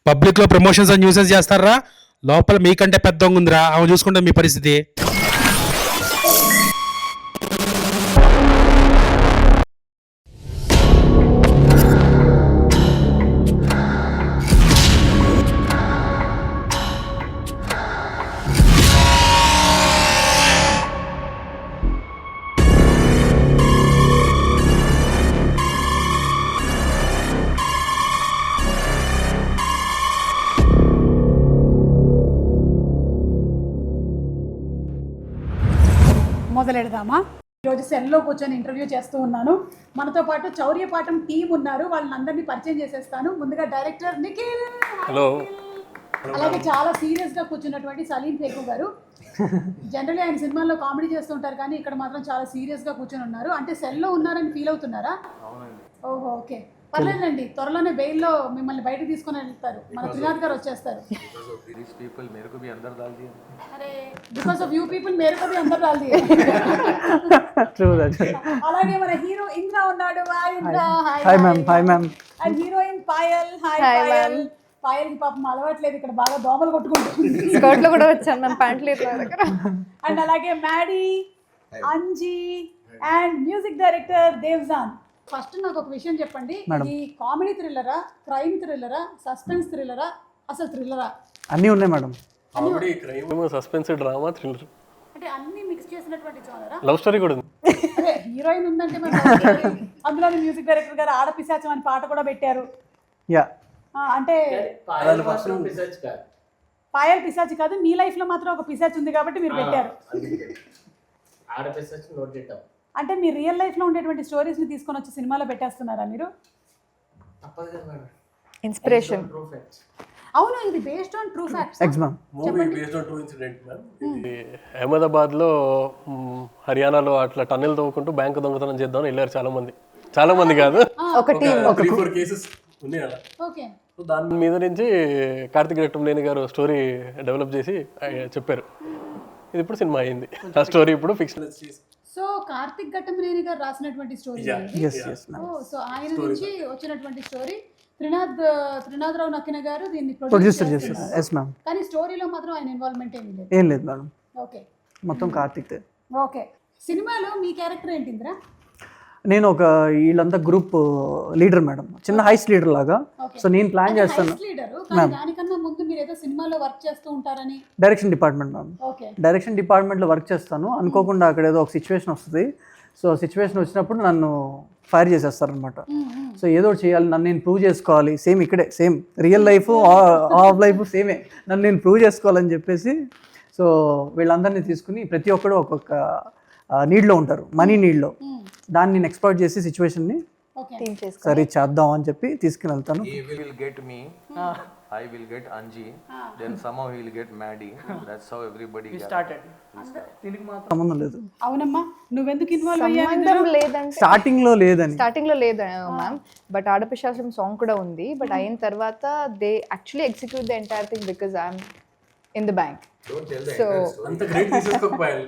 Public లో promotions అని newses చేస్తారా? లోపల మీకంటే పెద్ద ఉందిరా, ఆమె చూసుకుంటే మీ పరిస్థితి. మొదలెడదామా? ఈరోజు సెల్లో కూర్చొని ఇంటర్వ్యూ చేస్తూ ఉన్నాను. మనతో పాటు చౌర్యపాఠం టీం ఉన్నారు. వాళ్ళని అందరినీ పరిచయం చేసేస్తాను. ముందుగా డైరెక్టర్ నిఖిల్. హలో. అలాగే చాలా సీరియస్గా కూర్చున్నటువంటి సలీం ఫేకు గారు. జనరల్లీ ఆయన సినిమాల్లో కామెడీ చేస్తుంటారు, కానీ ఇక్కడ మాత్రం చాలా సీరియస్గా కూర్చొని ఉన్నారు. అంటే సెల్లో ఉన్నారని ఫీల్ అవుతున్నారా? ఓహో, ఓకే, పర్లేదండి. త్వరలోనే బెయిల్లో మిమ్మల్ని బయటకు తీసుకొని వెళ్తారు. మన త్రినాథ్ గారు వచ్చేస్తారు. అరే, బికాస్ ఆఫ్ యూ పీపుల్ మేరే కో భీ అందర్ డాల్ దియే. అలాగే మన హీరో ఇంద్ర ఉన్నాడు. Hi Indra. Hi ma'am. Hi ma'am. And heroine Payal. Hi Payal. Payal కి పాపం అలవాట్లేదు, ఇక్కడ బాగా దోమలు కొట్టుకుంటుంది. స్కర్ట్ లో కూడా వచ్చాను మ్యామ్, ప్యాంట్ లేదు నా దగ్గర. అండ్ అలాగే Maddy, Anji and music director Devjan. First నాకు ఒక విషయం చెప్పండి, ఈ కామెడీ థ్రిల్లరా, క్రైమ్ థ్రిల్లరా, సస్పెన్స్ థ్రిల్లరా, అసలు థ్రిల్లరా? అన్నీ ఉన్నాయి madam. Comedy, crime, suspense, drama, thriller, అంటే అన్ని మిక్స్ చేసినటువంటి జోనరా? లవ్ స్టోరీ కూడా ఉంది. అదే హీరోయిన్ ఉందంటే మరి అందులో మ్యూజిక్ డైరెక్టర్ గారు ఆడపిశాచం అని పాట కూడా పెట్టారు. యా, అంటే పాయల్ పిశాచి కాదు, మీ లైఫ్ లో మాత్రం ఒక పిశాచి ఉంది కాబట్టి మీరు పెట్టారు. అంటే మీ రియల్ లైఫ్ లో ఉండేటువంటి స్టోరీస్ ని తీసుకొని వచ్చి సినిమాలో పెట్టేస్తున్నారా మీరు? ఇన్స్పిరేషన్. అవును, ఇది based on true facts. Ahmedabad లో హర్యానాలో అట్లా టన్నెల్ తవ్వుకుంటూ బ్యాంకు దొంగతనం చేద్దామని వెళ్ళారు చాలా మంది కాదు, ఒక టీం. 3-4 కేసెస్ ఉన్నాయి అలా. ఓకే, దాని మీద నుంచి కార్తిక్ రెట్టంనేని గారు స్టోరీ డెవలప్ చేసి చెప్పారు. ఇది ఇప్పుడు సినిమా అయింది. ఆ స్టోరీ ఇప్పుడు ఫిక్షన్. సో కార్తిక్ ఘట్టమనేని గారు రాసినటువంటి స్టోరీ. సో ఆయన నుంచి వచ్చినటువంటి స్టోరీ. త్రినాథరావు నక్కిన గారు దీన్ని ప్రొడ్యూసర్ చేశారు. Yes ma'am. కానీ స్టోరీలో మాత్రం ఆయన ఇన్వాల్వ్మెంట్ ఏం లేదు మేడం. ఓకే, మొత్తం కార్తిక్. ఓకే. సినిమాలో మీ క్యారెక్టర్ ఏంటి ఇంద్ర? నేను ఒక వీళ్ళంతా గ్రూప్ లీడర్ మేడం, చిన్న హైస్ లీడర్ లాగా. సో నేను ప్లాన్ చేస్తాను. దానికన్నా ముందు మీరు ఏదో సినిమాలో వర్క్ చేస్తూ ఉంటారని. Direction department ma'am. డైరెక్షన్ డిపార్ట్మెంట్లో వర్క్ చేస్తాను. అనుకోకుండా అక్కడ ఏదో ఒక సిచ్యువేషన్ వస్తుంది. సో సిచ్యువేషన్ వచ్చినప్పుడు నన్ను ఫైర్ చేసేస్తారనమాట. సో ఏదో ఒకటి చేయాలి, నన్ను నేను ప్రూవ్ చేసుకోవాలి. సేమ్ ఇక్కడే, same real life of life సేమే, నన్ను నేను ప్రూవ్ చేసుకోవాలని చెప్పేసి సో వీళ్ళందరినీ తీసుకుని ప్రతి ఒక్కరు ఒక్కొక్క నీడ్లో ఉంటారు, మనీ నీడ్లో. దాన్ని నేను ఎక్స్ప్లోర్ చేసి సిచ్యువేషన్ని సరే చేద్దాం అని చెప్పి తీసుకుని వెళ్తాను. I will get Anji, then somehow he will get Maddie. That's how everybody started. సంబంధం లేదు. అవునమ్మా, నువ్వెందుకు ఇన్వాల్వ్ సంబంధం లేదంటే స్టార్టింగ్ లో లేదు మ్యామ్. బట్ ఆడపిశాచం సాంగ్ కూడా ఉంది. బట్ అయిన తర్వాత they actually execute the entire thing because I'm in the bank. So అంత క్రెడిట్ తీసేసుకోకపోయాలి.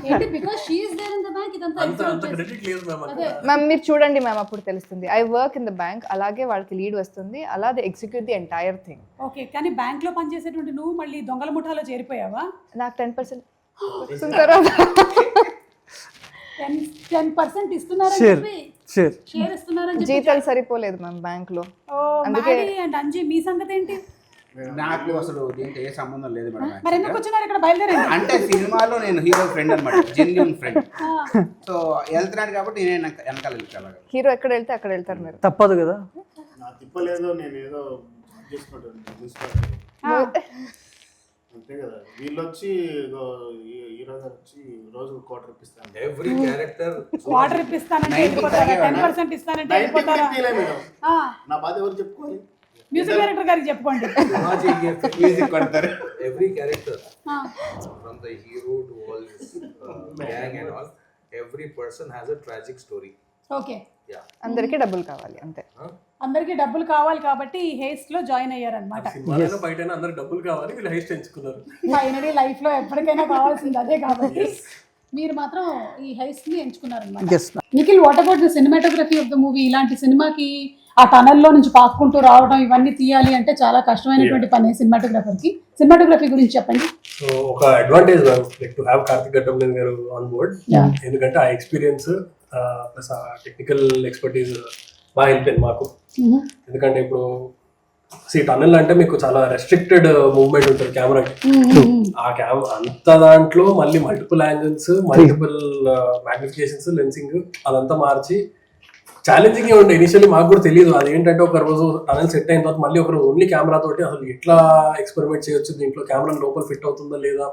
ఏంటి because she is there in the bank, ఇదంతా అంత క్రెడిట్ లేదు మ్యామ్. మ్యామ్ మీరు చూడండి మ్యామ్, అప్పుడు తెలుస్తుంది. I work in the bank, అలాగే వాళ్ళకి లీడ్ వస్తుంది, అలా they execute the entire thing. Okay, కానీ బ్యాంక్ లో పనిచేసేటువంటి నువ్వు మళ్ళీ దొంగల ముఠాలో చేరిపోయావా? నాకు 10% వస్తుంది తర్వాత 10% ఇస్తున్నారని చెప్పి షేర్ ఇస్తున్నారని చెప్పి జీతాలు సరిపోలేదు మ్యామ్ బ్యాంక్ లో. అందుకే అండ్ అంజీ మీ సంగతి ఏంటి? నాకు అసలు దీంట్లో ఏ సంబంధం లేదు మేడం. మరి ఎందుకు వచ్చినారు ఇక్కడ బయలుదేరండి? అంటే సినిమాలో నేను హీరో ఫ్రెండ్ అనమాట, జెన్యూన్ ఫ్రెండ్. సో వెళ్తున్నాడు కాబట్టి నేను వెనకాల వెళ్తాను. హీరో ఎక్కడ వెళ్తే అక్కడ వెళ్తారు మీరు, తప్పదు కదా. నా తిప్పలేదు, నేను ఏదో చేసుకుంటాను అంతే కదా. వీళ్ళు వచ్చి హీరో గారు వచ్చి రోజు క్వార్టర్ ఇప్పిస్తాను. every character క్వార్టర్ ఇప్పిస్తానంటే వెళ్ళిపోతారా? 10% ఇస్తానంటే వెళ్ళిపోతారా? నా బాధ ఎవరు చెప్పుకోవాలి? మ్యూజిక్ డైరెక్టర్ గారికి చెప్పుకోండి. మ్యూజిక్ కొడతారు. every character from the hero to all this gang and all, every person has a tragic story. Okay, అందరికీ డబ్బులు కావాలి అంతే. అందరికీ డబ్బులు కావాలి కాబట్టి ఈ హెయిస్ట్ లో జాయిన్ అయ్యారనమాట. సినిమాలో బయట అందరికి డబ్బులు కావాలి, వీళ్ళు హెయిస్ట్ ఎంచుకున్నారు. ఫైనలీ లైఫ్ లో ఎప్పటికైనా కావాల్సింది అదే కాబట్టి మీరు మాత్రం ఈ హెయిస్ట్ ని ఎంచుకున్నారనమాట. Nikhil, what about the cinematography of the movie? ఇలాంటి సినిమాకి ఆ టనల్లో నుంచి పాక్కుంటూ రావడం ఇవన్నీ తీయాలి అంటే చాలా కష్టమైనటువంటి పని సినిమాటోగ్రఫర్కి. సినిమాటోగ్రఫీ గురించి చెప్పండి. సో ఒక advantage like to have Karthik Ghattamaneni గారు ఆన్ బోర్డ్, ఎందుకంటే ఆ ఎక్స్పీరియన్స్ ప్లస్ ఆ టెక్నికల్ ఎక్స్పర్టీస్ బాగా హెల్ప్ అయింది మాకు. ఎందుకంటే ఇప్పుడు టన్నెల్ అంటే మీకు చాలా రెస్ట్రిక్టెడ్ మూవ్మెంట్ ఉంటుంది కెమెరాకి. ఆ అంత దాంట్లో మళ్ళీ మల్టిపుల్ యాంగిల్స్, మల్టిపుల్ మ్యాగ్నిఫికేషన్స్, లెన్సింగ్ అదంతా మార్చి ఛాలెంజింగ్ గా ఉండే. ఇనిషియల్లీ మాకు కూడా తెలియదు అదేంటంటే ఒక రోజు టనల్ సెట్ అయిన తర్వాత మళ్ళీ ఒక రోజు ఓన్లీ కెమెరా తోటి అసలు ఎట్లా ఎక్స్పెరిమెంట్ చేయొచ్చు, దీంట్లో కెమెరా లోపల ఫిట్ అవుతుందా లేదా,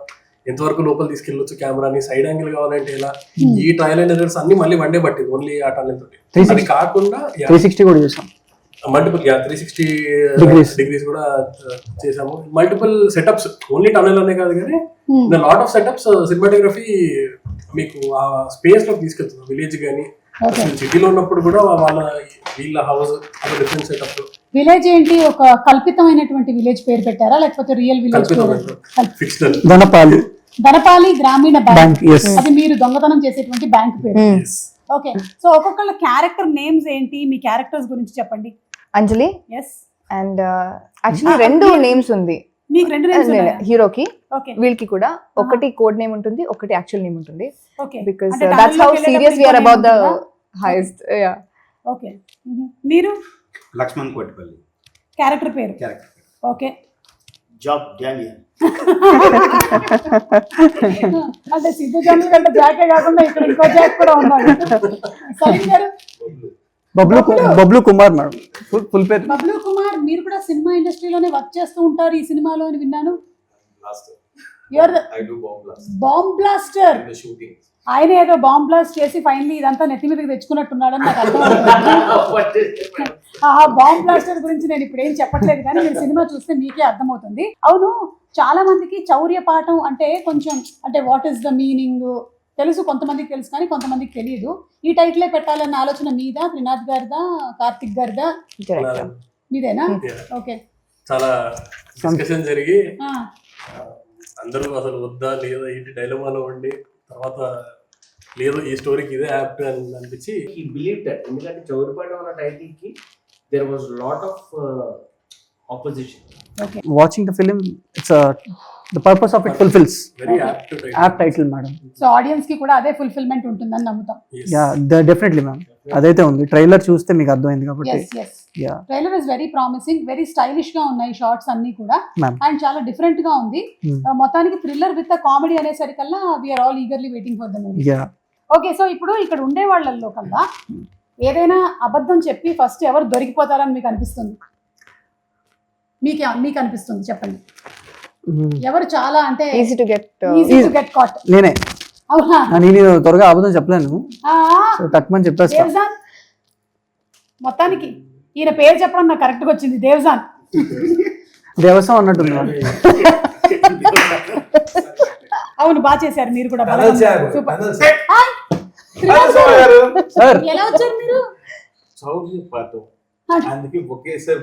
ఎంతవరకు లోపల తీసుకెళ్ళొచ్చు కెమెరాని, సైడ్ యాంగిల్ కావాలంటే ఎలా, ఈ ట్రయల్ అండ్ ఎర్రర్స్ అన్ని మళ్ళీ వన్ డే పట్టింది ఓన్లీ ఆ టనల్ తోటి. అది కాకుండా 360 కూడా చూసాం, మల్టిపుల్ 360 డిగ్రీస్ కూడా చేసాము. మల్టిపుల్ సెటప్స్ ఓన్లీ టనల్ అనే కాదు కానీ లాట్ ఆఫ్ సెటప్స్. సినిమాటోగ్రఫీ మీకు ఆ స్పేస్ లో తీసుకెళ్తుంది, విలేజ్ కానీ సిటీలో ఉన్నప్పుడు కూడా వీళ్ళ హౌస్ డిఫరెంట్ సెటప్. విలేజ్ ఏంటి, ఒక కల్పితమైనటువంటి విలేజ్ పేరు పెట్టారా లేకపోతే రియల్ విలేజ్? ఫిక్షనల్. ధనపాలి గ్రామీణ బ్యాంక్, అది మీరు దొంగతనం చేసేటువంటి బ్యాంక్ పేరు. ఓకే, సో ఒక్కొక్కళ్ళ క్యారెక్టర్ నేమ్స్ ఏంటి, మీ క్యారెక్టర్స్ గురించి చెప్పండి. అంజలి ఎస్ అండ్ యాక్చువల్లీ 2 నేమ్స్ ఉంది మీకు, 2 నేమ్స్ హీరోకి, ఓకే వీళ్ళకి కూడా. ఒకటి కోడ్ నేమ్ ఉంటుంది, ఒకటి యాక్చువల్ నేమ్ ఉంటుంది. Okay, because that's how serious we are about the highest. Yeah, okay. మీరు లక్ష్మణ్ కోటిపల్లి క్యారెక్టర్ పేరు. Okay, Job Daniel. అంటే సిద్ధు జనరల్ కంటే జాకే కాకుండా ఇక్కడ ఇంకో జాక్ కూడా ఉన్నాడు. సలీం గారు? బబ్లు కుమార్ మేడం, ఫుల్ పేరు. బబ్లు కుమార్, మీరు కూడా సినిమా ఇండస్ట్రీలోనే వర్క్ చేస్తూ ఉంటారు ఈ సినిమాలో అని విన్నాను. Bomb blaster. ఆయన ఏదో బాంబ్ బ్లాస్ట్ చేసి ఫైనలీ ఇదంతా నెత్తి మీదకి తెచ్చుకున్నట్టున్నాడని నాకు అర్థమవుతుంది. ఆ బాంబ్ బ్లాస్టర్ గురించి నేను ఇప్పుడు ఏం చెప్పట్లేదు కానీ మీరు సినిమా చూస్తే మీకే అర్థమవుతుంది. అవును, చాలా మందికి చౌర్య పాఠం అంటే కొంచెం అంటే వాట్ ఈస్ ద మీనింగ్ తెలుసు, కొంతమందికి తెలుసు కానీ కొంతమందికి తెలియదు. ఈ టైటిలే పెట్టాలన్న ఆలోచన మీదా, త్రినాథ్ గారిదా, కార్తిక్ గారిదా? మీదేనా? ఓకే, చాలా డిస్కషన్ జరిగి అందరూ అసలు వద్దా లేదా ఏంటి డైలమాలో ఉండి తర్వాత లేదు ఈ స్టోరీకి ఇదే యాప్ట్ అని అనిపించి he believed that ఎందుకంటే చౌరిపాట ఉన్న టైటిల్ కి there was lot of opposition. Watching the film, it's the purpose of it fulfills. Very Apt title madam. So audience కి కూడా అదే ఫుల్ఫిల్మెంట్ ఉంటుందని నమ్ముతాం. డెఫినెట్లీ మ్యామ్, అదైతే ఉంది. ట్రైలర్ చూస్తే మీకు అర్థమైంది కాబట్టి. Trailer is very promising, very stylish గా ఉన్నాయి షార్ట్స్ అన్ని కూడా, అండ్ చాలా డిఫరెంట్ గా ఉంది. మొత్తానికి థ్రిల్లర్ విత్ కామెడీ అనేసరికల్లా we're all eagerly waiting for the movie. Okay, so ఇప్పుడు ఇక్కడ ఉండే వాళ్ళల్లో కల్లా ఏదైనా అబద్ధం చెప్పి ఫస్ట్ ఎవరు దొరికిపోతారని మీకు అనిపిస్తుంది? మీకు అనిపిస్తుంది చెప్పండి, ఎవరు చాలా అంటే ఈజీ టు గెట్ కాట్? నేనే. అవునా? నేను త్వరగా అబద్ధం చెప్పలేను, తక్కువని చెప్పేస్తా. దేవ్జాన్, మొత్తానికి ఈయన పేరు చెప్పడం నాకు కరెక్ట్ గా వచ్చింది, దేవ్జాన్. దేవసం అన్నట్టుంది. అవును, బాగా చేశారు మీరు కూడా. సార్ ఎలా వచ్చారు మీరు? అందుకే ఒకేసారి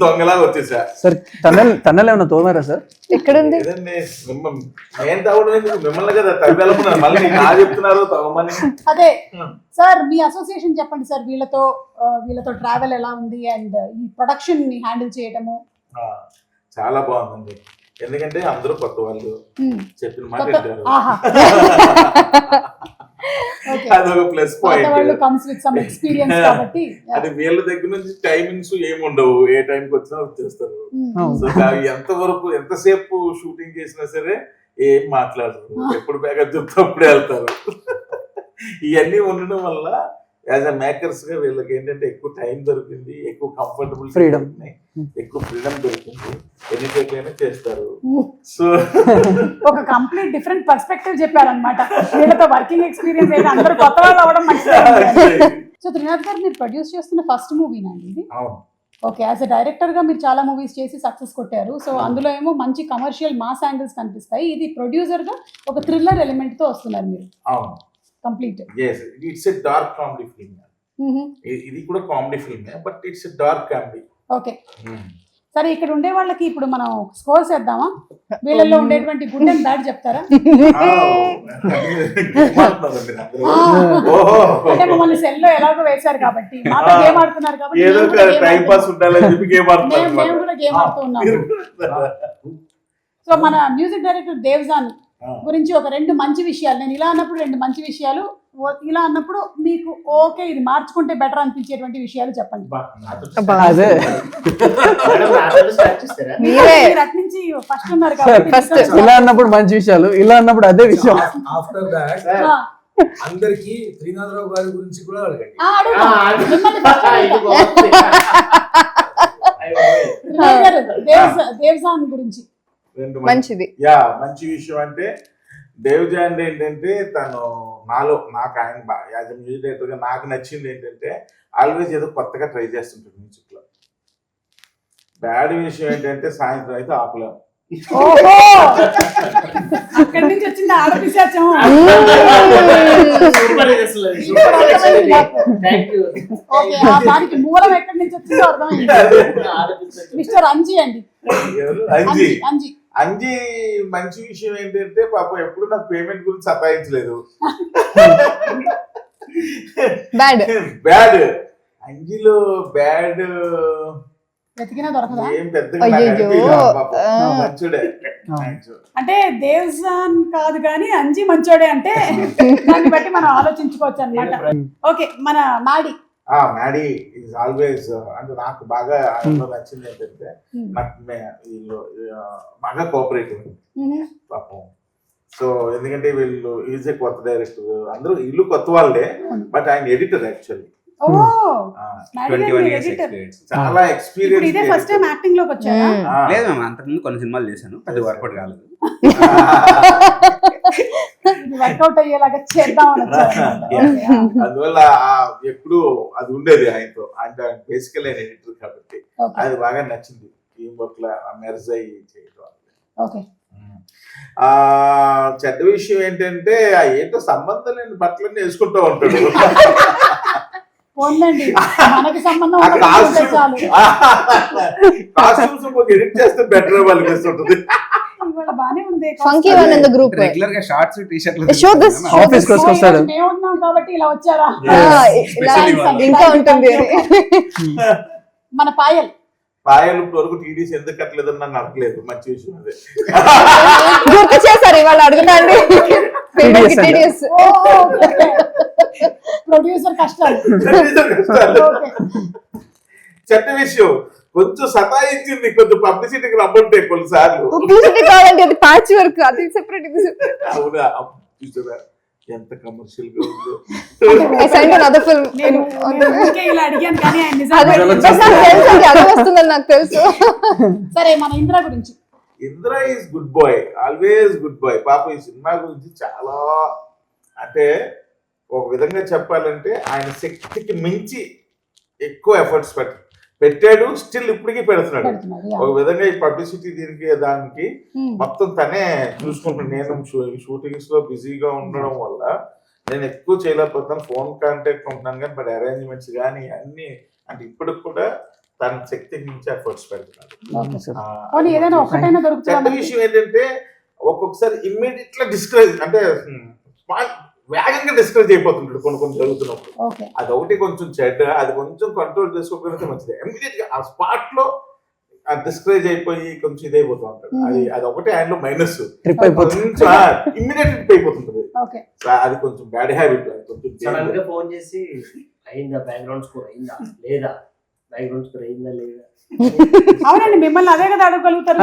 దొంగలా వచ్చేసా. సార్ టన్నెల్ ఏమన్నా తోమారా సార్? ఎక్కడుంది? నేను తవ్వడం మిమ్మల్ని కదా తవ్వేళ్ళకున్నాను, మళ్ళీ నా చెప్తున్నారు తవ్వమని. అదే సార్, మీ అసోసియేషన్ చెప్పండి సార్, వీళ్ళతో ట్రావెల్ ఎలా ఉంది అండ్ ఈ ప్రొడక్షన్ ని హ్యాండిల్ చేయడము? చాలా బాగుందండి, ఎందుకంటే అందరూ కొత్త వాళ్ళు, చెప్పిన మాట వింటారు. అదొక ప్లస్ పాయింట్. అది వీళ్ళ దగ్గర నుంచి టైమింగ్స్ ఏముండవు, ఏ టైంకి వచ్చినా వచ్చేస్తారు. సో ఎంతవరకు ఎంతసేపు షూటింగ్ చేసినా సరే ఏం మాట్లాడరు, ఎప్పుడు బ్యాకప్ చెప్తే అప్పుడే వెళ్తారు. ఇవన్నీ ఉండడం వల్ల యాజ్ అ మేకర్స్ గా వీళ్ళకి ఏంటంటే ఎక్కువ టైం దొరికింది, ఎక్కువ కంఫర్టబుల్ ఫ్రీడమ్, ఎక్కువ ఫ్రీడమ్ దొరికింది, ఎన్ని టైప్లైనా చేస్తారు. సో ఒక కంప్లీట్ డిఫరెంట్ పర్స్పెక్టివ్ చెప్పారనమాట. వీళ్ళతో వర్కింగ్ ఎక్స్పీరియన్స్ అయితే అందరూ కొత్త వాళ్ళు అవ్వడం మంచిది. సో త్రినాథ్ గారు, మీరు ప్రొడ్యూస్ చేస్తున్న ఫస్ట్ మూవీనా ఇది? ఓకే, యాజ్ అ డైరెక్టర్ గా మీరు చాలా మూవీస్ చేసి సక్సెస్ కొట్టారు. సో అందులో ఏమో మంచి కమర్షియల్ మాస్ యాంగిల్స్ కనిపిస్తాయి, ఇది ప్రొడ్యూసర్ గా ఒక థ్రిల్లర్ ఎలిమెంట్ తో వస్తున్నారు మీరు. Complete it's a dark comedy film. ఇది కూడా comedy film, but it's a dark comedy. Okay, సరే ఇక్కడ ఉండే వాళ్ళకి ఇప్పుడు మనం స్కోర్స్ వేద్దామా? వీళ్ళల్లో ఉండేటువంటి గుడ్ అండ్ బ్యాడ్ చెప్తారా? అంటే మమ్మల్ని సెల్లో ఎలాగో వేశారు కాబట్టి, మాతో గేమ్ ఆడుతున్నారు కాబట్టి ఏదో మేము కూడా టైం game పాస్ ఉండాలని చెప్పి గేమ్ ఆడుతున్నారు మేము కూడా గేమ్ ఆడుతూ ఉన్నాము. సో మన మ్యూజిక్ డైరెక్టర్ దేవ్జాన్ గురించి ఒక 2 మంచి విషయాలు, నేను ఇలా అన్నప్పుడు 2 మంచి విషయాలు, ఇలా అన్నప్పుడు మీకు ఓకే ఇది మార్చుకుంటే బెటర్ అనిపించేటువంటి విషయాలు చెప్పండి. అదే మీరే మీరు అటు నుంచి ఫస్ట్ ఉన్నారు కాబట్టి First. ఇలా అన్నప్పుడు మంచి విషయాలు, ఇలా అన్నప్పుడు అదే విషయం. ఆఫ్టర్ దాట్ ఆ, అందరికి శ్రీనాథరావు గారి గురించి కూడా అడగండి. ఆ, అడుగుదాం. మిమ్మల్ని first అడుగుదాం. త్రినాథ్ గారు, దేవ్జాన్ గురించి రెండు మంచిది. యా మంచి విషయం అంటే దేవ్జాన్ ఏంటంటే తను నాకు ఆయన యాజ్ అ మ్యూజిక్ డైరెక్టర్ గా నాకు నచ్చింది ఏంటంటే ఆల్వేస్ ఏదో కొత్తగా ట్రై చేస్తుంటాడు మ్యూజిక్ లో. బ్యాడ్ విషయం ఏంటంటే సాయంత్రం అయితే ఆపలేము. ఓహో అక్కడి నుంచి వచ్చింది ఆడపిశాచం. ఓకే, ఆ దానికి మూలం ఎక్కడి నుంచి వచ్చిందో అర్థమైంది. మిస్టర్ అంజీ అండి, ఎవరు? అంజీ. అంజీ అంజీ మంచి విషయం ఏంటంటే పాపం ఎప్పుడు నాకు పేమెంట్ గురించి సతాయించలేదు. బ్యాడ్ బ్యాడ్ అంజీలో బ్యాడ్ వెతికినా దొరకదా? ఏం పెద్దగా నాకు అయ్యయ్యో. అనిపించలేదు పాపం. మంచుడే. అంటే దేవ్జాన్ కాదు కానీ అంజీ మంచోడే అంటే దాన్ని బట్టి మనం ఆలోచించుకోవచ్చు అన్నమాట. ఓకే, మన మాడి మ్యాడీ ఈజ్ ఆల్వేస్ అంటే నాకు బాగా ఆయనలో నచ్చింది ఏంటంటే నాకు వీళ్ళు బాగా కోఆపరేటివ్ పాపం. సో ఎందుకంటే వీళ్ళు ఈజ్ ఏ కొత్త డైరెక్టర్, అందరూ ఇల్లు కొత్త వాళ్ళే, బట్ ఆయన ఎడిటర్ యాక్చువల్లీ. ఓ మాడి గారు ఎడిటర్. చాలా ఇప్పుడు ఎక్స్పీరియన్స్. ఇదే ఫస్ట్ టైం యాక్టింగ్ లోకి వచ్చారా? లేదు మ్యామ్, అంతకుముందు కొన్ని సినిమాలు చేశాను, అది వర్కౌట్ కాలేదు. ఇది వర్కౌట్ అయ్యేలాగా చేద్దాం అని వచ్చారన్నమాట. అందువల్ల ఎప్పుడు అది ఉండేది ఆయనతో. ఆయన బేసికల్ ఆయన ఎడిటర్ కాబట్టి అది బాగా నచ్చింది. టీం వర్క్ లా మెర్జ్ అయ్యి చేయడం. ఓకే, చెడ్డ విషయం ఏంటంటే ఏంటో సంబంధం లేని బట్టలన్నీ వేసుకుంటూ ఉంటాడు. పోన్లేండి, మనకి సంబంధం ఉండకపోతే చాలు. కాస్ట్యూమ్స్ ఎడిట్ చేస్తే బెటర్ వాళ్ళకి వేస్తుంటది. ఇవాళ బానే ఉంది. Funky one in the group. Regular గా షార్ట్స్ టీ షర్ట్లు Show this. ఆఫీస్ కోసం వస్తాడు. మేము ఉన్నాం కాబట్టి ఇలా వచ్చారా? ఇంకా ఉంటుంది. మన పాయల్ పాయలు వరకు టీడీసీ ఎందుకు కట్టలేదని నన్ను అడగలేదు. మంచి విషయం అదే. గుర్తు చేశారు ఇవాళ అడుగుతాండి. ప్రొడ్యూసర్ కష్టాలు. ఓకే. చెడ్డ విషయం కొంచెం సతాయించింది, కొంచెం పబ్లిసిటీకి రమ్మంటే కొన్నిసార్లు. పబ్లిసిటీ కావాలంటే అది ప్యాచ్ వర్క్, అది సెపరేట్. అవునా, చూసారా ఎంత కమర్షియల్ గా ఉందో. I signed another film. నేను ఊరికే ఇలా అడిగాను కానీ ఆయన అది నిజంగా నాకు తెలుసు, అది అదే వస్తుందని నాకు తెలుసు. సరే, మన ఇంద్ర గురించి. Indra is good boy, always good boy. పాప ఈ సినిమా గురించి చాలా అంటే ఒక విధంగా చెప్పాలంటే ఆయన శక్తికి మించి ఎక్కువ ఎఫర్ట్స్ పెట్టాడు, స్టిల్ ఇప్పటికీ పెడుతున్నాడు. ఒక విధంగా ఈ పబ్లిసిటీ దీనికి దానికి మొత్తం తనే చూసుకుంటున్నాను. నేను షూటింగ్స్ లో బిజీగా ఉండడం వల్ల నేను ఎక్కువ చేయలేకపోతున్నాను, ఫోన్ కాంటాక్ట్ ఉంటున్నాను కానీ, బట్ అరేంజ్మెంట్స్ కానీ అన్ని అంటే ఇప్పటికి కూడా తన శక్తికి మించి ఎఫర్ట్స్ పెడుతున్నాడు. ఏదైనా ఒకటైనా చెడ్డ దొరుకుతుంది. విషయం ఏంటంటే ఒక్కొక్కసారి ఇమ్మీడియట్ గా డిస్కరేజ్ అంటే వేగంగా డిస్కరేజ్ అయిపోతుంటాడు కొన్ని జరుగుతున్నప్పుడు. ఓకే, అదొకటి కొంచెం చెడ్డ, అది కొంచెం కంట్రోల్ చేసుకోకపోతే మంచిది. ఇమ్మీడియట్ గా ఆ స్పాట్ లో డిస్కరేజ్ అయిపోయి కొంచెం ఇదైపోతూ ఉంటాడు. అది ఒకటి ఆయనలో మైనస్. కొంచెం ఇమ్మీడియట్ ట్రిప్ అయిపోతుంటది. ఓకే, అది కొంచెం బ్యాడ్ హ్యాబిట్. కొంచెం ఫోన్ చేసి అయిందా, బ్యాక్గ్రౌండ్ స్కోర్ అయిందా లేదా, బ్యాక్గ్రౌండ్ స్కోర్ అయిందా లేదా. అవునండి, మిమ్మల్ని అదే కదా అడగగలుగుతారు.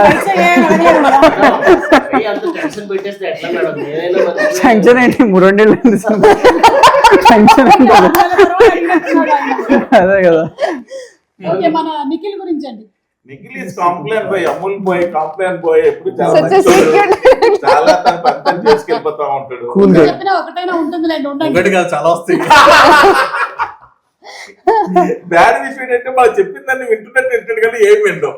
అంత టెన్షన్ పెట్టేస్తే ఎట్లా మేడం? నేనైనా టెన్షన్ ఏంటి, 3 నెలలు టెన్షన్ అదే కదా. ఓకే, మన నిఖిల్ గురించి అండి. Nikhil is Complan boy, Amul boy, Complan boy. ఎప్పుడు చాలా Such a secret. చాలా తన పంతం చేసుకెళ్ళిపోతా ఉంటాడు. చెప్పినా ఒకటైనా ఉంటుందిలేండి, ఉండండి. ఒకటి కాదు, చాలా వస్తాయి. బ్యాడ్ విషయం ఏంటంటే మనం చెప్పిన దాన్ని వింటున్నట్టు వింటాడు కానీ ఏం వింటాం.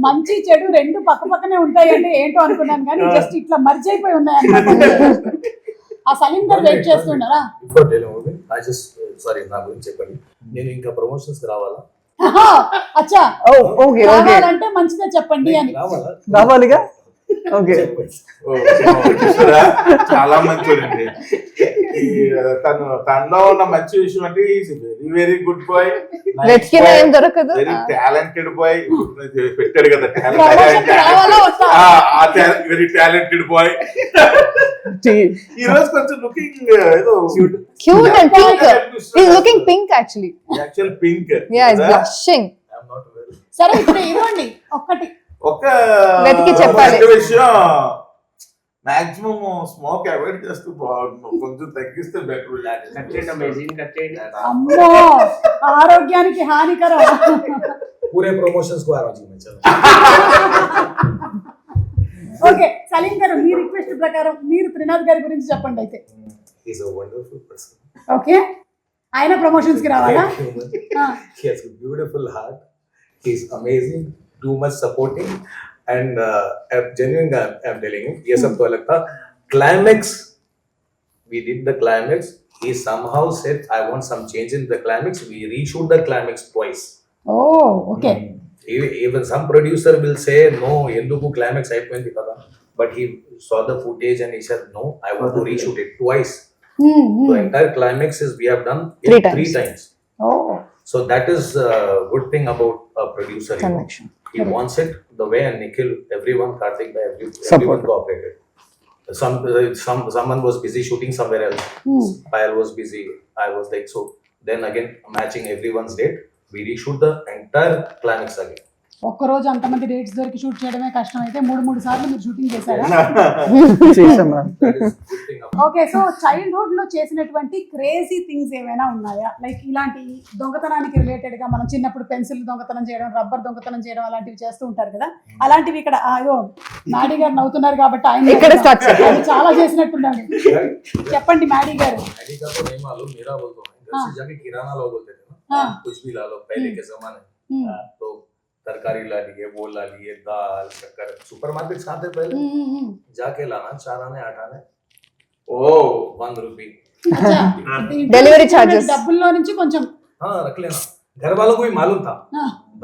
మంచి చెడు రెండు పక్క పక్కనే ఉంటాయి అంటే ఏంటో అనుకున్నాను కానీ జస్ట్ ఇట్లా మర్జ్ అయిపోయి ఉన్నాయి అన్నమాట. ఆ సలీం గారు వెయిట్ చేస్తున్నారా? సారీ, నా గురించి చెప్పండి. నేను ఇంకా ప్రమోషన్స్ రావాలా? అచ్చా, ఓకే ఓకే కావాలంటే మంచిదే చెప్పండి అని. రావాలా? రావాలిగా. ఓకే ఓ, చూసారా? చాలా మంచోడండి. తనలో ఉన్న మంచి విషయం అంటే వెరీ వెరీ గుడ్ బాయ్, వెతికినా ఏం దొరకదు. Very talented boy. పెట్టాడు కదా Promotion రావాలా వద్దా? Very talented boy. ఈ రోజు కొంచెం లుకింగ్ ఏదో Cute and pink. He's looking pink actually. Actual pink. Yeah, he's blushing. సరే ఇప్పుడు ఇవ్వండి ఒక్కటి. ఒక వెతికి చెప్పాలి. ఒక విషయం, మాక్సిమం స్మోక్ అవాయిడ్ చేస్తూ బాగుంటుంది, కొంచెం తగ్గిస్తే బెటర్. కట్ చేయండి అమేజింగ్, కట్ చేయండి. అమ్మో, ఆరోగ్యానికి హానికరం. పూరే ప్రమోషన్స్ కు ఆ రోజు ఓకే, సలీం గారు మీ రిక్వెస్ట్ ప్రకారం మీరు త్రినాథ్ గారి గురించి చెప్పండి అయితే. Is a wonderful person. Okay, ఆయన ప్రమోషన్స్ కి రావాలా? He has a beautiful heart. He is amazing, too much supporting, and genuinely I'm telling you, ये सब तो अलग था. Climax, we did the climax. He somehow said, I want some change in the climax. We reshoot the climax twice. Oh okay. Even some producer will say, no, enduku climax అయిపోయింది కదా. But he saw the footage and he said, no, I want to reshoot it twice. The entire climax is we have done it three times. Oh So that is a good thing about a producer. You know. Connection. He wants it the way, and Nikhil, everyone, Karthik, everyone cooperated. Someone was busy shooting somewhere else. Payal was busy. I was like, so then again matching everyone's date, we reshoot the entire climax again. ఒక్కరోజు అంతమంది dates దొరికి shoot చేయడమే కష్టం అయితే 3 సార్లు మీరు shooting చేశారా? చేసాం ma'am. That is good thing about. Okay, so childhood లో చేసినటువంటి క్రేజీ థింగ్స్ ఏమైనా ఉన్నాయా? లైక్ ఇలాంటి దొంగతనానికి రిలేటెడ్ గా మనం చిన్నప్పుడు పెన్సిల్ దొంగతనం చేయడం, రబ్బర్ దొంగతనం చేయడం అలాంటివి చేస్తూ ఉంటారు కదా, అలాంటివి ఇక్కడ అయ్యో మ్యాడీ గారు నవ్వుతున్నారు కాబట్టి ఆయన ఇక్కడ start చేద్దాం. ఆయన చాలా చేసినట్టున్నాడు. చెప్పండి మ్యాడీ గారు. Maggi का तो नहीं मालूम, मेरा बोलता हूँ. घर से जाके किराना लो बोलते थे ना, कुछ भी ला लो पहले के जमाने में. तो तरकारी ला लिए, वो ला लिए, दाल, शक्कर, सुपरमार्केट कहाँ थे पहले? जाके लाना 4 आने 8 आने. ओ 1 रुपये. Delivery charges. డబ్బుల్లో నుంచి కొంచెం हाँ रख लेना. घर वालों को भी मालूम था.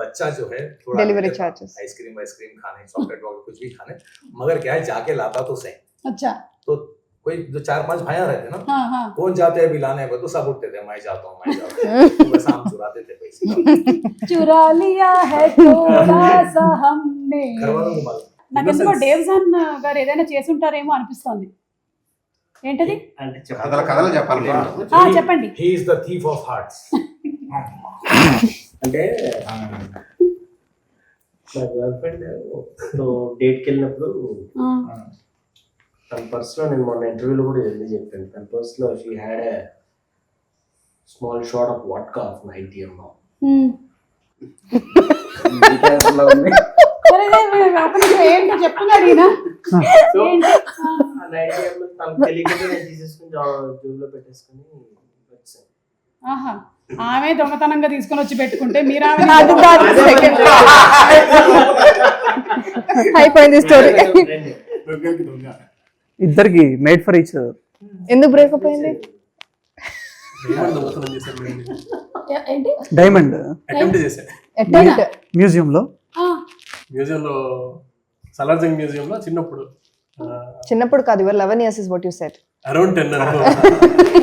बच्चा जो है थोड़ा Delivery charges. आइसक्रीम खाने, चॉकलेट वॉकलेट कुछ भी खाने, मगर क्या है जाके लाता तो सही. అచ్చా. तो कोई जो 4-5 भाइयां रहते ना, हाँ हाँ कौन जाते हैं अभी लाने को, तो सब उठते थे, मैं जाता हूँ. बस हम चुराते थे पैसे. चुरा लिया है थोड़ा सा हमने. घर वालों को मालूम. నాకెందుకో డేవ్జాన్ గారు ఏదైనా చేసుంటారేమో అనిపిస్తోంది. ఏంటది? అంటే కథలు చెప్పాలి. చెప్పండి. He is the thief of hearts. అంటే నా గర్ల్ ఫ్రెండ్ డేట్కి వెళ్ళినప్పుడు తన పర్స్లో, నేను మొన్న ఇంటర్వ్యూలో కూడా ఎందుకు చెప్పాను, తన పర్స్లో she had a small shot of vodka of 90 ml. ఏంటో చెప్తున్నాడు ఈయన. సో ఏంటి? ఆ 90 ml తనకు తెలియకుండా నేను తీసేసుకుని జూబ్లో పెట్టేసుకుని వచ్చాను. ఆహా, ఆమె దొంగతనంగా తీసుకొని వచ్చి పెట్టుకుంటే మీరు అయిపోయింది స్టోరీ. ఇద్దరికి మేడ్ ఫర్ ఈచ్ అదర్. ఎందుకు బ్రేకప్ అయింది? దొంగతనం చేశారు మేడం. ఏంటి? డైమండ్ అటెంప్ట్ చేశారు Attempt. మ్యూజియంలో. మ్యూజియంలో, సలార్జంగ్ మ్యూజియంలో చిన్నప్పుడు చిన్నప్పుడు కాదు, ఇవర్ 11 years is what you said. Around 10.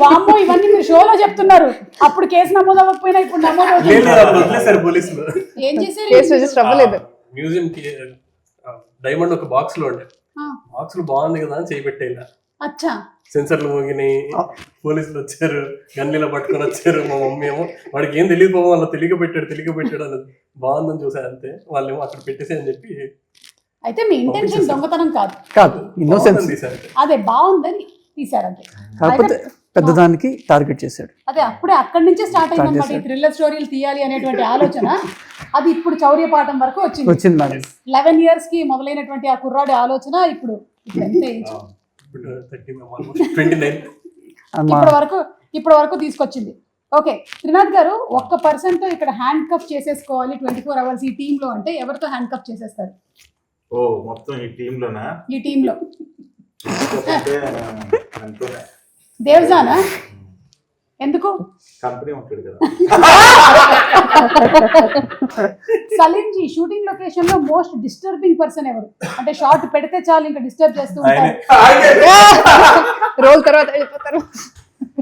వామ్మో, ఇవన్నీ మీరు షోలో చెప్తున్నారు. అప్పుడు కేసు నమోదు అవ్వకపోయినా ఇప్పుడు నమోదు అవుతుంది. వదిలేశారు పోలీసులు. ఏం చేశారు? కేసు రిజిస్టర్ అవ్వలేదు. మ్యూజియం కి డైమండ్ ఒక బాక్స్ లో ఉండే, బాక్స్ లో బాగుంది కదా అని చేపెట్టేలా అచ్చా. సెన్సర్లు మోగినాయి, పోలీసులు వచ్చారు, గన్నిలా పట్టుకొని వచ్చారు. మా మమ్మీ ఏమో వాడికి ఏం తెలియదు పోవా, వాళ్ళు తెలియక పెట్టాడు అని బాగుందని చూసారు అంతే. వాళ్ళేమో అక్కడ పెట్టేసి అని చెప్పి. అయితే మీ ఇంటెన్షన్ దొంగతనం కాదు, కాదు ఇన్నోసెన్స్. తీశారు. అదే బాగుందని తీశారంతే. కాకపోతే పెద్దదానికి టార్గెట్ చేశాడు. అదే అప్పుడే అక్కడి నుంచే స్టార్ట్ అయింది అనమాట ఈ థ్రిల్లర్ స్టోరీలు తీయాలి అనేటువంటి ఆలోచన. అది ఇప్పుడు చౌర్యపాఠం వరకు వచ్చింది మేడం. 11 years కి మొదలైనటువంటి ఆ కుర్రాడి ఆలోచన ఇప్పుడు ఎంత ఏజ్? 29. ఇప్పటి వరకు తీసుకొచ్చింది. ఓకే, త్రినాథ్ గారు, 1% ఇక్కడ హ్యాండ్ కఫ్ చేసేసుకోవాలి 24 hours ఈ టీమ్ లో అంటే ఎవరితో హ్యాండ్ కఫ్ చేసేస్తారు? ఓ మొత్తం ఈ టీంలోనా? ఈ టీమ్ లో అంతేనే. దేవ్జానా? ఎందుకు? కంపెనీ ఉంటాడు కదా. సలీం జీ షూటింగ్ లొకేషన్ లో మోస్ట్ డిస్టర్బింగ్ పర్సన్ ఎవరు? అంటే షార్ట్ పెడితే చాలు ఇంకా డిస్టర్బ్ చేస్తూ ఉంటారు. రోల్ తర్వాత వెళ్ళిపోతారు.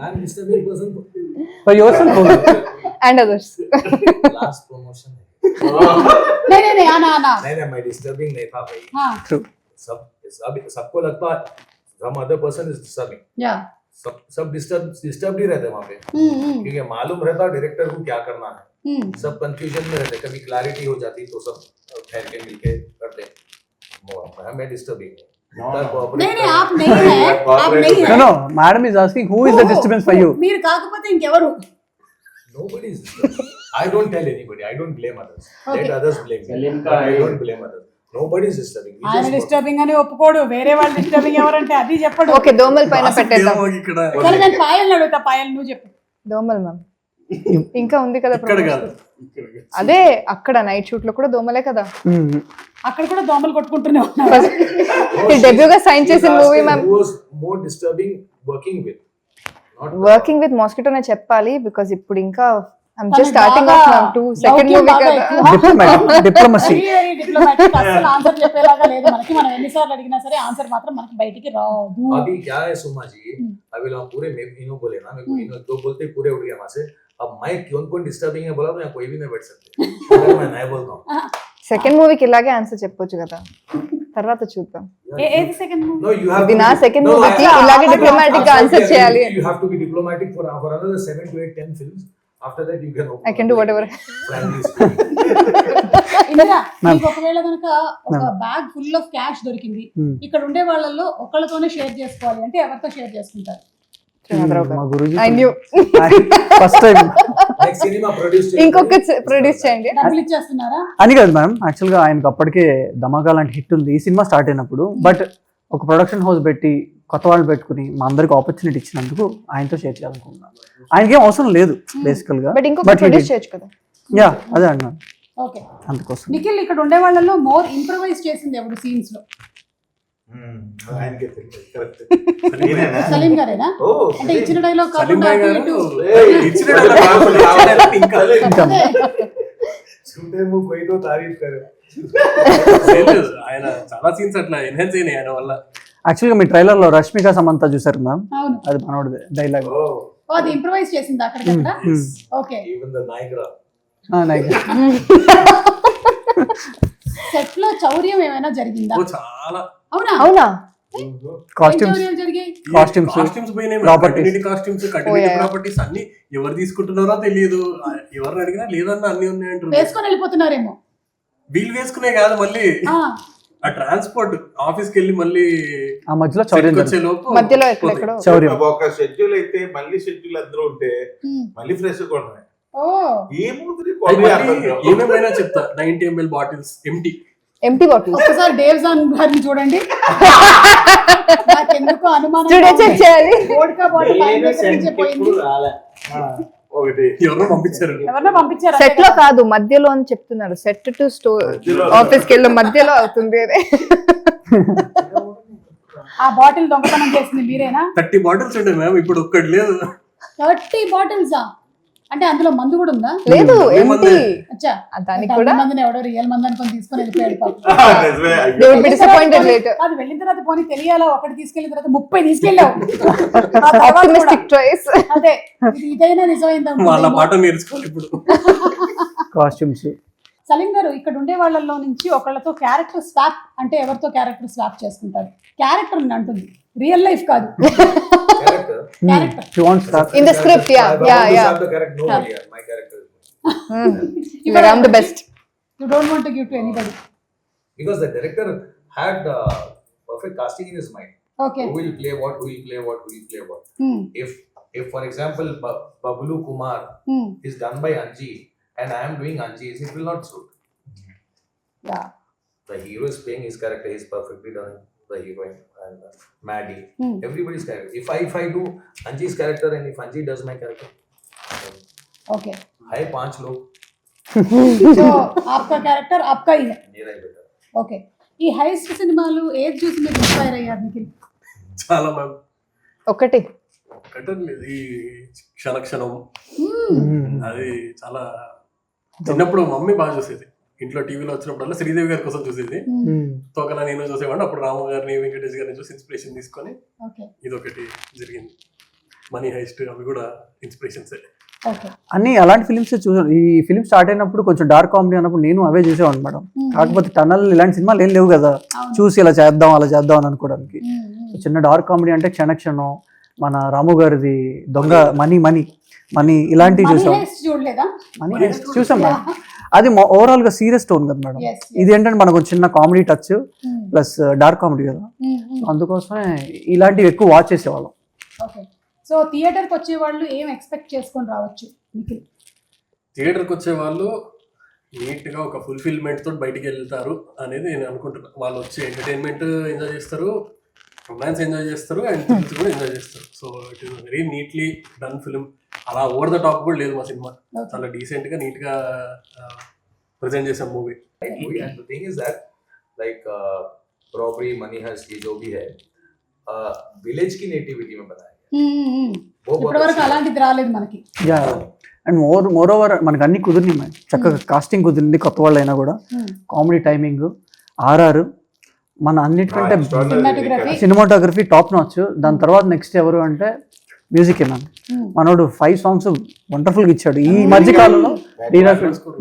I'm disturbing person. For yourself only. And others. Last promotion. नहीं आना नहीं मैं disturbing नहीं था भाई. हाँ True. सबको लगता है some other person is disturbing. या सब डिस्टर्ब ही रहते वहाँ पे, क्योंकि मालूम रहता डायरेक्टर को क्या करना है. सब कंफ्यूजन में रहते, कभी क्लैरिटी हो जाती तो सब ठहर के मिलके करते. मैं डिस्टर्बिंग नहीं आप नहीं है, आप नहीं No, है. no. Madam is asking who is the disturbance for you. మీరు కాకపోతే ఇంకెవరు? Nobody is disturbing. I don't tell anybody. I don't blame others. Okay. Let others blame me. Salim But I don't blame others. Nobody is disturbing. We ఆయన just work. Disturbing అని ఒప్పుకోడు, వేరే వాళ్ళు disturbing ఎవరంటే అది చెప్పడు. ఓకే దోమల పైన పెట్టేద్దాం. ఇక్కడ సరే నేను పాయల్ అడుగుతా, పాయల్ నువ్వు చెప్పు. దోమలు మ్యామ్ ఇంకా ఉంది కదా ఇక్కడ promotion. కాదు. అదే అక్కడ నైట్ షూట్ లో కూడా దోమలే కదా. అక్కడ కూడా దోమలు కొట్టుకుంటూనే ఉన్నారు. డెబ్యూగా సైన్ చేసిన If you మూవీ ask me ma'am. who was more disturbing working with? Not working with మాస్కిటోనే చెప్పాలి బికాజ్ ఇప్పుడు ఇంకా ఐమ్ జస్ట్ తనకి స్టార్టింగ్ బాగా ఆఫ్ మ్యామ్ టు సెకండ్ లౌక్యం మూవీ బాగా కదా. ఎక్కువ. Diplomacy. Very diplomatic. అసలు ఆన్సర్ చెప్పేలాగా లేదు మనకి. మనం ఎన్నిసార్లు అడిగినా సరే ఆన్సర్ మాత్రం మనకి బయటికి రాదు. अभी क्या है सुमा जी, अभी लोग पूरे इनो बोले ना, मेरे को इनो दो बोलते ही पूरे उठ गया वहां से. अब मैं कौन डिस्टर्बिंग है बोला तो यहाँ कोई भी नहीं बैठ सकते. अगर मैं नहीं बोलता हूँ. సెకండ్ మూవీకి ఇలాగే ఆన్సర్ చెప్పొచ్చు కదా, తర్వాత చూద్దాం. ఏది second movie? No, you have ఇది to నా be- సెకండ్ No, మూవీకి I- ఇలాగే I- డిప్లొమాటిక్ గా ఆన్సర్ absolutely, చేయాలి. You have to be diplomatic for another 7 to 8, 10 films. After that you can open I can do up, whatever. frankly speaking. Indira, మీకు ఒకవేళ కనుక ఒక బ్యాగ్ ఫుల్ ఆఫ్ క్యాష్ దొరికింది, ఇక్కడ ఉండే వాళ్ళల్లో ఒకళ్ళతోనే షేర్ చేసుకోవాలి అంటే ఎవరితో షేర్ చేసుకుంటారు? మా Guruji I knew. First time Like cinema produced. ఇంకొక ప్రొడ్యూస్ చేయండి. డబ్బులు ఇచ్చేస్తున్నారా? అని కాదు మ్యామ్, యాక్చువల్గా ఆయనకు అప్పటికే ధమాకా లాంటి హిట్ ఉంది ఈ సినిమా స్టార్ట్ అయినప్పుడు. బట్ ఒక ప్రొడక్షన్ హౌస్ పెట్టి కొత్త వాళ్ళు పెట్టుకుని మా అందరికి ఆపర్చునిటీ ఇచ్చినందుకు ఆయనతో షేర్ చేయాలనుకుంటున్నాను. ఆయనకేం అవసరం లేదు బేసికల్ గా, బట్ ఇంకొక బట్ ప్రొడ్యూస్ చేయొచ్చు కదా. యా అదే అన్నాను ఓకే. అందుకోసం. నిఖిల్, ఇక్కడ ఉండే వాళ్ళలో మోర్ ఇంప్రవైజ్ చేసింది ఎవరు సీన్స్ లో? ఆయనకే తెలియదు. కరెక్ట్. సలీం గారేనా? ఓ, అంటే ఇచ్చిన డైలాగ్ సలీం కాకుండా భాయ్ అటు గారు ఇటు. ఇచ్చిన dialogue కాకుండా ఇచ్చిన dialogue ఇంకా అదే. छूटे मुंह कोई तो तारीफ करे. చేయలేదు. ఆయన చాలా సీన్స్ అట్లా ఎన్హాన్స్ అయినాయి ఆయన వల్ల. యాక్చువల్గా మీ ట్రైలర్ లో రష్మిక సమంత చూసారు మ్యామ్, అవును. అది మనోడిదే డైలాగ్. Oh, ఓ, అది ఇంప్రవైజ్ చేసింది అక్కడికక్కడ. Okay. even the Niagara. Set లో చౌర్యం ఏమైనా జరిగిందా? ఓ చాలా అవునా? అవునా? ఏం కాస్ట్యూమ్స్ చౌర్యాలు జరిగాయి? కాస్ట్యూమ్స్ పోయినాయి. Properties. Continuity costumes, continuity properties అన్ని ఎవరు తీసుకుంటున్నారో తెలియదు. ఎవరిని అడిగినా లేదన్న అన్ని ఉన్నాయి అంటారు. వేసుకొని వెళ్ళిపోతున్నారేమో. వీళ్ళు వేసుకునే కాదు, మళ్ళీ ఆ, ఆ ట్రాన్స్పోర్ట్ ఆఫీస్కి వెళ్ళి మళ్ళీ ఆ మధ్యలో చౌర్యం set వచ్చే లోపు మధ్యలో ఎక్కడెక్కడో. చౌర్యం. ఒక షెడ్యూల్ అయితే మళ్ళీ షెడ్యూల్ అందరూ ఉంటే ఉమ్. మళ్ళీ ఫ్రెష్ కొనమే. ఓ, ఏముంది ఏమేమైనా చెప్తా. 90 ml bottles empty. Empty bottle ఒక్కసారి డేవ్ జాన్ గారిని చూడండి. నాకెందుకు అనుమానం. స్టూడియో చెక్ చేయాలి. వోడ్కా బాటిల్ ఆయన నేను దగ్గర నుంచి పోయింది. ఎప్పుడు రాలే. ఒకటి ఎవరో పంపించారు. ఎవరినో పంపించారు. సెట్ లో కాదు మధ్యలో అని చెప్తున్నారు. సెట్ టు స్టోర్ ఆఫీస్ కి వెళ్ళి మధ్యలో అవుతుంది. ఆ బాటిల్ దొంగతనం చేసింది మీరేనా? 30 బాటిల్స్ ఉండే మ్యామ్, ఇప్పుడు ఒక్కటి లేదు. 30 బాటిల్సా? అంటే అందులో మందు కూడా ఉందా? లేదు ఎంటీ. అచ్చా, దానికి కూడా మందిని ఎవడో రియల్ మంది అనుకొని తీసుకొని వెళ్ళిపోయాడు పాపం. they would be disappointed later. అది వెళ్ళిన తర్వాత పోనీ తెలియాలా, ఒకటి తీసుకెళ్ళిన తర్వాత 30 తీసుకెళ్ళావు. ఆ తర్వాత Optimistic కూడా. choice. అదే, ఇదైనా నిజమైందా? వాళ్ళ పాట నేర్చుకోవాలి ఇప్పుడు. కాస్ట్యూమ్స్. సలీం గారు, ఇక్కడ ఉండే వాళ్ళలో నుంచి ఒకళ్ళతో క్యారెక్టర్ స్వాప్ అంటే ఎవరితో క్యారెక్టర్ స్వాప్ చేసుకుంటారు? క్యారెక్టర్ అంటుంది, రియల్ లైఫ్ కాదు. Character. Character. She wants that. In the script, yeah, I yeah, always yeah. have the character. Nobody has. My character. Like, I'm the best. You don't want to give to anybody. Because the director had perfect casting in his mind. Okay. Who will play what? Who will play what? Who will play what? If for example Bablu Kumar is done by Anji and I am doing Anji's, it will not suit. Yeah. The hero is playing his character. He's perfectly done. The heroine and Maddie, everybody's character. If I do Anji's character and if Anji does my character, Okay. है 5 लोग. So आपका character आपका ही है. मेरा ही बेटा. Okay. ఈ heist సినిమాలు ఏది చూసి మీరు ఇన్స్పైర్ అయ్యారు నిఖిల్? చాలా మ్యామ్. ఒకటి ఒక్కటే లేదు, ఈ క్షణక్షణం అది చాలా చిన్నప్పుడు మమ్మీ బాగా చూసేది. ఇంట్లో టీవీలో వచ్చినప్పుడల్లా శ్రీదేవి గారి కోసం చూసేది. తోకలా నేను చూసేవాడిని. అప్పుడు రాము గారిని వెంకటేష్ గారిని చూసి ఇన్స్పిరేషన్ తీసుకొని ఇదొకటి జరిగింది. మనీ హైస్ట్ అవి కూడా ఇన్స్పిరేషన్సే. అన్ని అలాంటి ఫిలిమ్స్ చూసాను. ఈ ఫిలిం స్టార్ట్ అయినప్పుడు కొంచెం డార్క్ కామెడీ అన్నప్పుడు నేను అవే చూసేవాడిని మేడం. కాకపోతే టనల్ ఇలాంటి సినిమాలు ఏం లేవు కదా చూసి ఇలా చేద్దాం అలా చేద్దాం అని అనుకోవడానికి. చిన్న డార్క్ కామెడీ అంటే క్షణక్షణం, మన రాము గారిది దొంగ మనీ ఇలాంటివి చూసాం. మనీ హైస్ట్ చూసాం మేడం. అది ఓవరాల్ గా సీరియస్ టోన్ కదా మేడం. ఇది ఏంటంటే మనకు చిన్న comedy touch plus dark comedy కదా, అందుకోసమే ఇలాంటివి ఎక్కువ వాచ్ చేసేవాళ్ళం. సో థియేటర్కి వచ్చే వాళ్ళు ఏం ఎక్స్పెక్ట్ చేసుకొని రావచ్చు? థియేటర్కి వచ్చే వాళ్ళు నీట్గా ఒక ఫుల్ఫిల్మెంట్ తోటి బయటికి వెళ్తారు అనేది నేను అనుకుంటున్నాను. వాళ్ళు వచ్చి ఎంటర్టైన్మెంట్ ఎంజాయ్ చేస్తారు, రొమాన్స్ ఎంజాయ్ చేస్తారు, అండ్ థ్రిల్స్ కూడా ఎంజాయ్ చేస్తారు. So it is very neatly done film. అలా ఓవర్ ద టాప్ కూడా లేదు మా సినిమా. చాలా డీసెంట్గా నీట్గా ప్రజెంట్ చేసాం movie. And the thing is that like robbery, money heist, ये जो भी है विलेज की नेटिविटी में बताया ఇప్పటివరకు అలాంటిది రాలేదు మనకి. యా, అండ్ మోర్ ఓవర్ మనకు అన్ని కుదిరినాయి మేడం. చక్కగా కాస్టింగ్ కుదిరింది, కొత్త వాళ్ళు అయినా కూడా. కామెడీ టైమింగ్, ఆర్ఆర్, మన అన్నిటికంటే సినిమాటోగ్రఫీ టాప్ నాచ్. దాని తర్వాత నెక్స్ట్ ఎవరు అంటే మ్యూజిక్ మ్యామ్. మనోడు 5 songs వండర్ఫుల్గా ఇచ్చాడు. ఈ మధ్య కాలంలో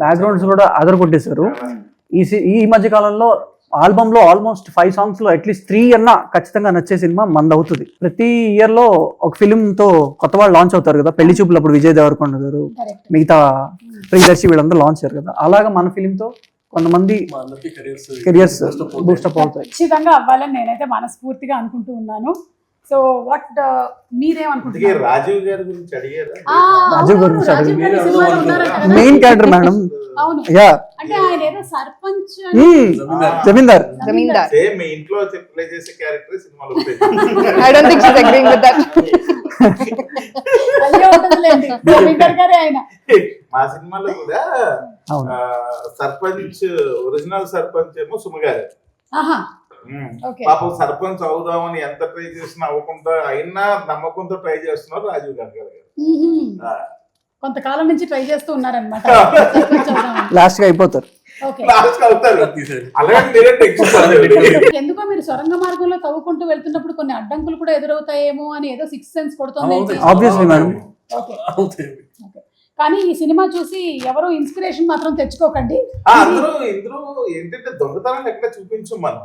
బ్యాక్గ్రౌండ్స్ కూడా అదర్ కొట్టేశారు. ఈ మధ్య కాలంలో ఆల్బమ్ లో ఆల్మోస్ట్ 5 songs లో అట్లీస్ట్ 3 అన్నా ఖచ్చితంగా నచ్చే సినిమా మంది అవుతుంది. ప్రతి ఇయర్ లో ఒక ఫిలిం తో కొత్త వాళ్ళు లాంచ్ అవుతారు కదా. పెళ్లి చూపులు అప్పుడు విజయ్ దేవరకొండ గారు, మిగతా ప్రియదర్శి వీళ్ళందరూ లాంచ్ అయ్యారు కదా. అలాగా మన ఫిలిం తో కొంతమంది కెరియర్స్ బూస్టప్ అవుతాయి. ఖచ్చితంగా అవ్వాలని నేనైతే మనస్ఫూర్తిగా అనుకుంటూ ఉన్నాను. సో వాట్ మీరేమనుకుంటున్నారు? రాజీవ్ గారి గురించి అడిగారా? రాజీవ్ గురించి మెయిన్ క్యారెక్టర్ మేడం. అవును, యా, అంటే ఆయన ఏదో సర్పంచ్ జమీందార్. సేమ్ మీ ఇంట్లో ప్లే చేసే క్యారెక్టర్ సినిమాలో I don't think she's agreeing with that. అయ్యో ఉంటుందిలేండి, జమీందార్ గారే ఆయన. మా సినిమాలో కూడా సర్పంచ్, ఒరిజినల్ సర్పంచ్ ఏమో సుమగారు. పాపం సర్పంచ్ అవుదామని ఎంత ట్రై చేసినా అవ్వకుండా అయినా నమ్మకంతో ట్రై చేస్తున్నారు రాజీవ్ గాంధీ గారు. కొంతకాలం నుంచి ట్రై చేస్తూ ఉన్నారనమాట. లాస్ట్ గా అయిపోతారు. ఎందుకో మీరు సొరంగ మార్గంలో తవ్వుకుంటూ వెళ్తున్నప్పుడు కొన్ని అడ్డంకులు కూడా ఎదురవుతాయేమో అని ఏదో 6th సెన్స్ కొడుతుంది. Obviously madam. కానీ ఈ సినిమా చూసి ఎవరు ఇన్స్పిరేషన్ మాత్రం తెచ్చుకోకండి. అందరూ ఇందులో ఏంటంటే దొంగతనాలు ఎక్కడ చూపించం మనం.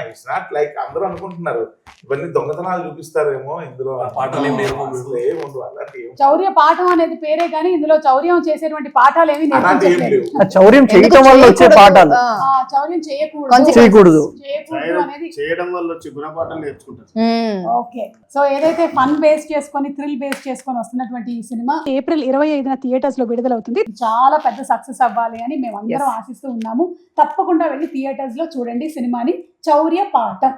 ఇట్స్ నాట్ లైక్ అందరూ అనుకుంటున్నారు ఇవన్నీ దొంగతనాలు చూపిస్తారేమో. ఇందులో పాఠాలు ఏముండవు, అలాంటి చౌర్య పాఠం అనేది పేరే కానీ ఇందులో చౌర్యం చేసేటువంటి పాఠాలు ఏమి చౌర్యం చేయడం వల్ల వచ్చే పాఠాలు, చౌర్యం చేయకూడదు అనేది చేయడం వల్ల వచ్చే గుణపాఠాలు నేర్చుకుంటారు. ఓకే, సో ఏదైతే ఫన్ బేస్ చేసుకొని థ్రిల్ బేస్ చేసుకొని వస్తున్నటువంటి ఈ సినిమా April 25న థియేటర్స్ లో విడుదలవుతుంది. చాలా పెద్ద సక్సెస్ అవ్వాలి అని మేము అందరం ఆశిస్తూ ఉన్నాము. తప్పకుండా వెళ్ళి థియేటర్స్ లో చూడండి సినిమాని, చౌర్య పాఠం.